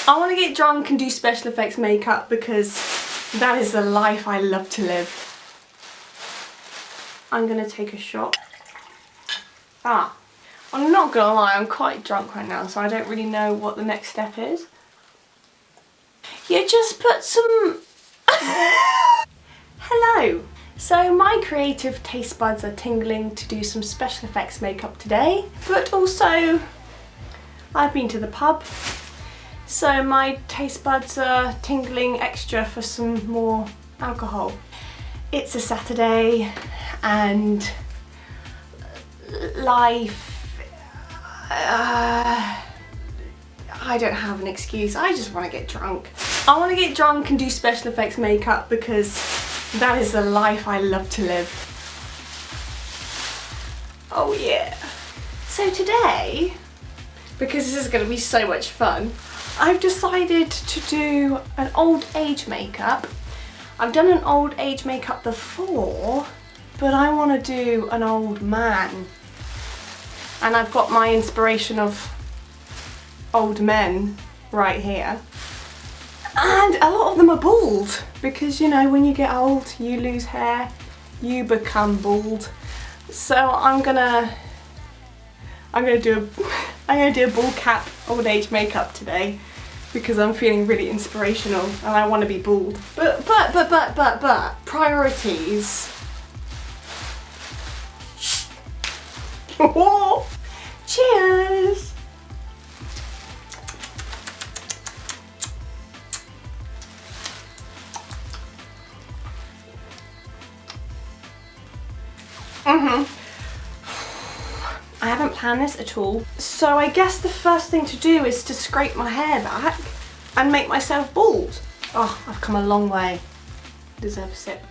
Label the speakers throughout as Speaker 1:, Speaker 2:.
Speaker 1: I want to get drunk and do special effects makeup because that is the life I love to live. I'm going to take a shot. I'm not going to lie, I'm quite drunk right now, so I don't really know what the next step is. You just put some... Hello! So my creative taste buds are tingling to do some special effects makeup today, but also I've been to the pub, so my taste buds are tingling extra for some more alcohol. It's a Saturday and life, I don't have an excuse, I just want to get drunk. I want to get drunk and do special effects makeup because that is the life I love to live. Oh yeah. So today, because this is going to be so much fun, I've decided to do an old age makeup. I've done an old age makeup before, but I want to do an old man. And I've got my inspiration of old men right here. And a lot of them are bald because, you know, when you get old, you lose hair, you become bald. So I'm gonna do a bald cap old age makeup today because I'm feeling really inspirational and I want to be bald. But priorities. Cheers. I haven't planned this at all. So I guess the first thing to do is to scrape my hair back and make myself bald. Oh, I've come a long way. Deserve a sip.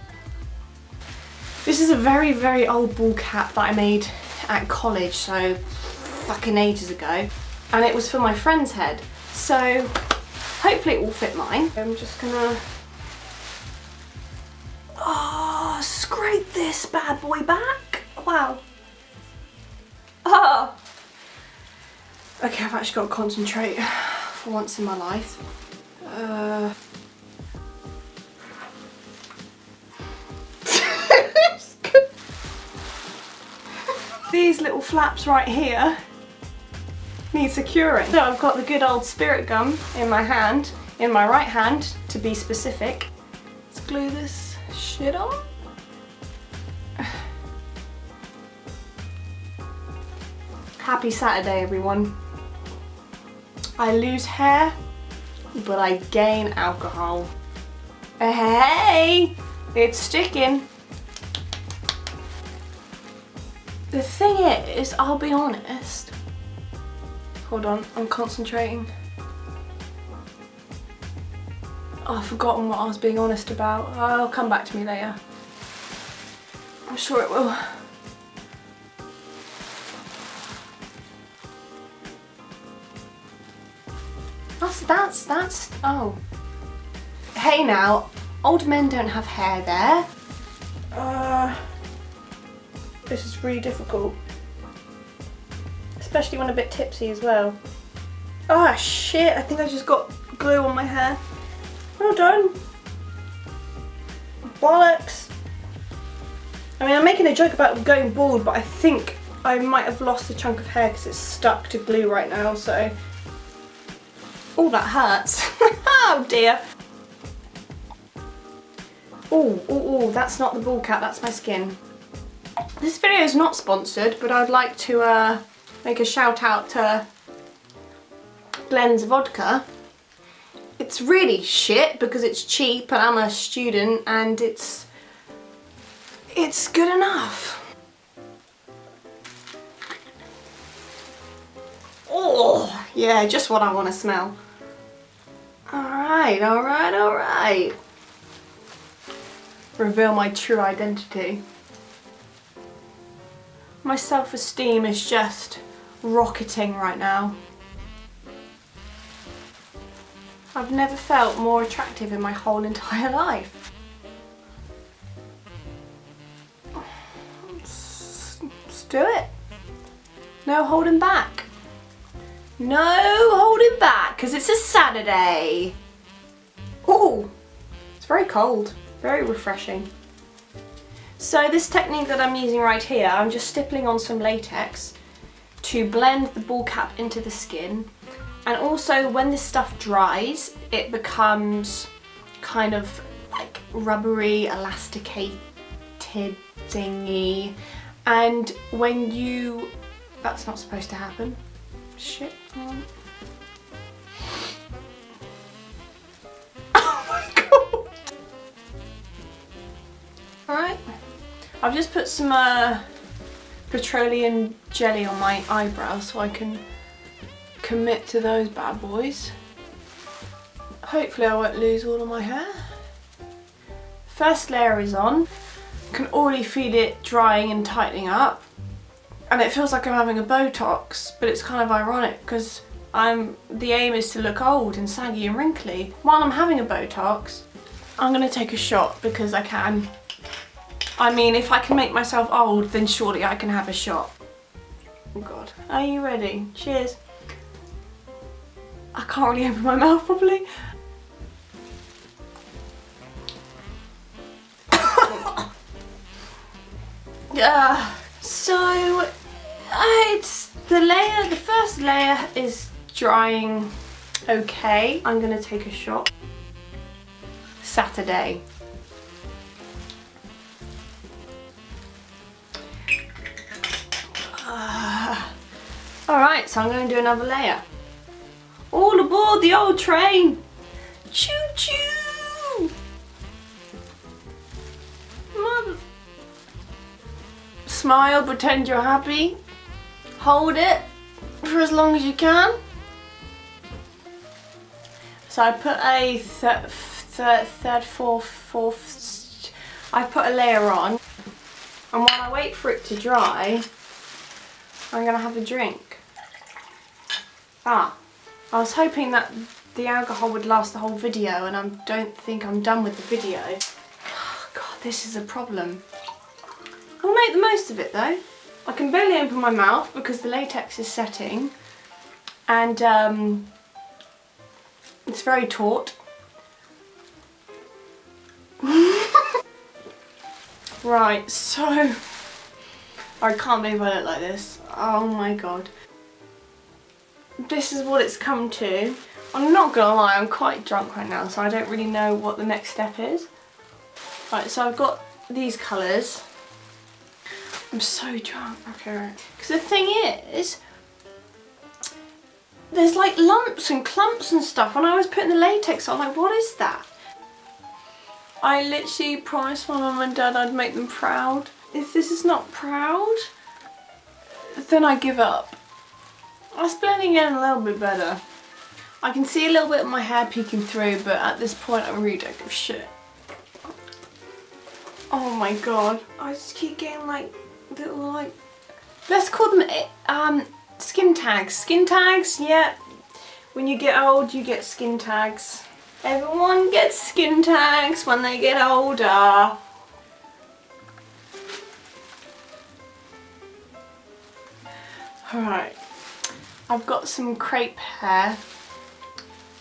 Speaker 1: This is a very, very old ball cap that I made at college, so fucking ages ago. And it was for my friend's head. So hopefully it will fit mine. I'm just gonna scrape this bad boy back. Wow. Oh. Okay, I've actually got to concentrate for once in my life. These little flaps right here need securing. So I've got the good old spirit gum in my hand, in my right hand to be specific. Let's glue this shit on. Happy Saturday, everyone. I lose hair, but I gain alcohol. Hey, it's sticking. The thing is, I'll be honest. Hold on, I'm concentrating. Oh, I've forgotten what I was being honest about. Oh, it'll come back to me later. I'm sure it will. That's, oh. Hey now, old men don't have hair there. This is really difficult. Especially when I'm a bit tipsy as well. Ah, shit, I think I just got glue on my hair. Well done. Bollocks. I mean, I'm making a joke about going bald, but I think I might have lost a chunk of hair because it's stuck to glue right now, so. Oh, that hurts. Oh dear. Oh, that's not the ball cap, that's my skin. This video is not sponsored, but I'd like to make a shout out to Glenn's Vodka. It's really shit because it's cheap and I'm a student and it's good enough. Oh, yeah, just what I want to smell. Alright, alright, alright. Reveal my true identity. My self-esteem is just rocketing right now. I've never felt more attractive in my whole entire life. Let's do it. No holding back. No holding back, because it's a Saturday. Oh, it's very cold, very refreshing. So this technique that I'm using right here, I'm just stippling on some latex to blend the ball cap into the skin. And also when this stuff dries, it becomes kind of like rubbery, elasticated thingy. And when you, that's not supposed to happen. Shit. Oh my god. Alright. I've just put some petroleum jelly on my eyebrows so I can commit to those bad boys. Hopefully I won't lose all of my hair. First layer is on. Can already feel it drying and tightening up. And it feels like I'm having a Botox, but it's kind of ironic because the aim is to look old and saggy and wrinkly. While I'm having a Botox, I'm gonna take a shot because I can. I mean, if I can make myself old, then surely I can have a shot. Oh god. Are you ready? Cheers. I can't really open my mouth properly. So it's the first layer is drying okay. I'm gonna take a shot. Saturday. Alright, so I'm gonna do another layer. All aboard the old train! Choo choo! Mother. Smile, pretend you're happy. Hold it for as long as you can. So I put a fourth, I put a layer on. And while I wait for it to dry, I'm gonna have a drink. I was hoping that the alcohol would last the whole video, and I don't think I'm done with the video. Oh god, this is a problem. We'll make the most of it though. I can barely open my mouth because the latex is setting, and it's very taut. Right, so I can't believe I look like this. Oh my god. This is what it's come to. I'm not gonna lie, I'm quite drunk right now, so I don't really know what the next step is. Right, so I've got these colours. I'm so drunk. Okay, right. Because the thing is, there's like lumps and clumps and stuff. When I was putting the latex on, I'm like, what is that? I literally promised my mum and dad I'd make them proud. If this is not proud, then I give up. I was blending in a little bit better. I can see a little bit of my hair peeking through, but at this point I really don't give a shit. Oh my god. I just keep getting like little like, let's call them skin tags. Skin tags, yeah. When you get old you get skin tags. Everyone gets skin tags when they get older. Alright, I've got some crepe hair,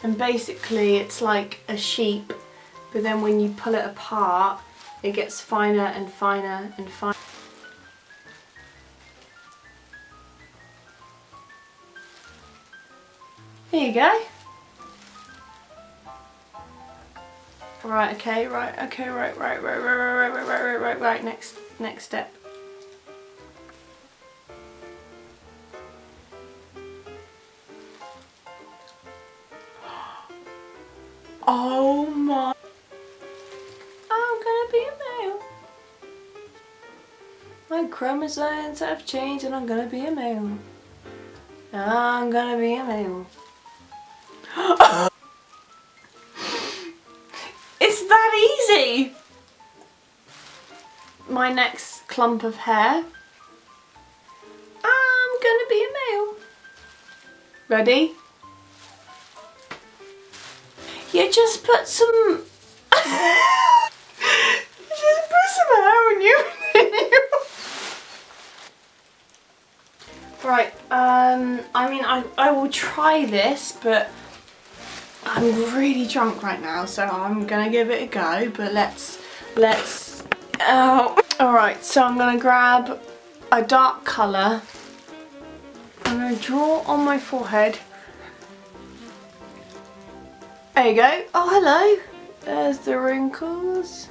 Speaker 1: and basically it's like a sheep, but then when you pull it apart it gets finer and finer and finer. There you go. Right, okay, right, okay, right, next step. Oh my. I'm gonna be a male. My chromosomes have changed and I'm gonna be a male. I'm gonna be a male. It's that easy! My next clump of hair. I'm gonna be a male. Ready? You just put some... you just put some hair on you. Right, I mean, I will try this, but I'm really drunk right now, so I'm gonna give it a go, but let's, alright, so I'm gonna grab a dark colour. I'm gonna draw on my forehead. There you go. Oh, hello. There's the wrinkles.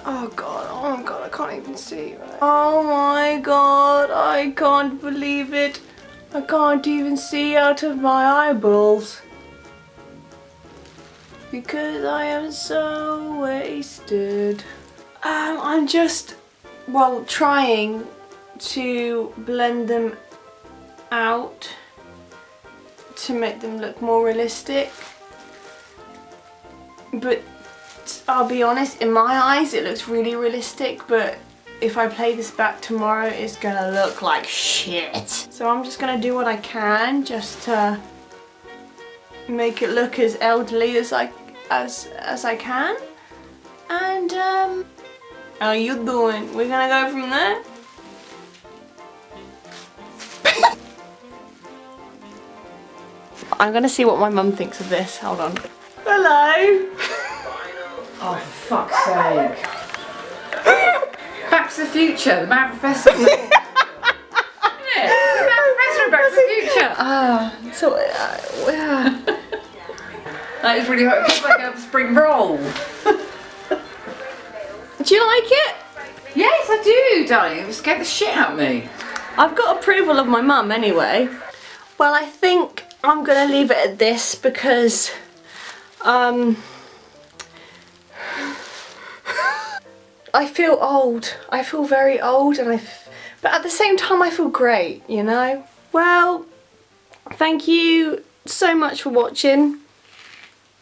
Speaker 1: Oh god, oh my god, I can't even see. Right? Oh my god, I can't believe it. I can't even see out of my eyeballs. Because I am so wasted. I'm just, well, trying to blend them out to make them look more realistic. But I'll be honest, in my eyes it looks really realistic, but if I play this back tomorrow it's gonna look like shit. So I'm just gonna do what I can just to make it look as elderly as I can. And how you doing? We're gonna go from there. I'm gonna see what my mum thinks of this. Hold on. Hello.
Speaker 2: Oh, for fuck's sake. Back to the Future, the Mad Professor. Isn't it? It's the Mad Professor in Back to the Future. That is really hot. It feels like a spring roll.
Speaker 1: Do you like it?
Speaker 2: Yes, I do, darling. It scared the shit out of me.
Speaker 1: I've got approval of my mum anyway. Well, I think I'm gonna leave it at this because I feel old. I feel very old, and but at the same time I feel great, you know? Well, thank you so much for watching.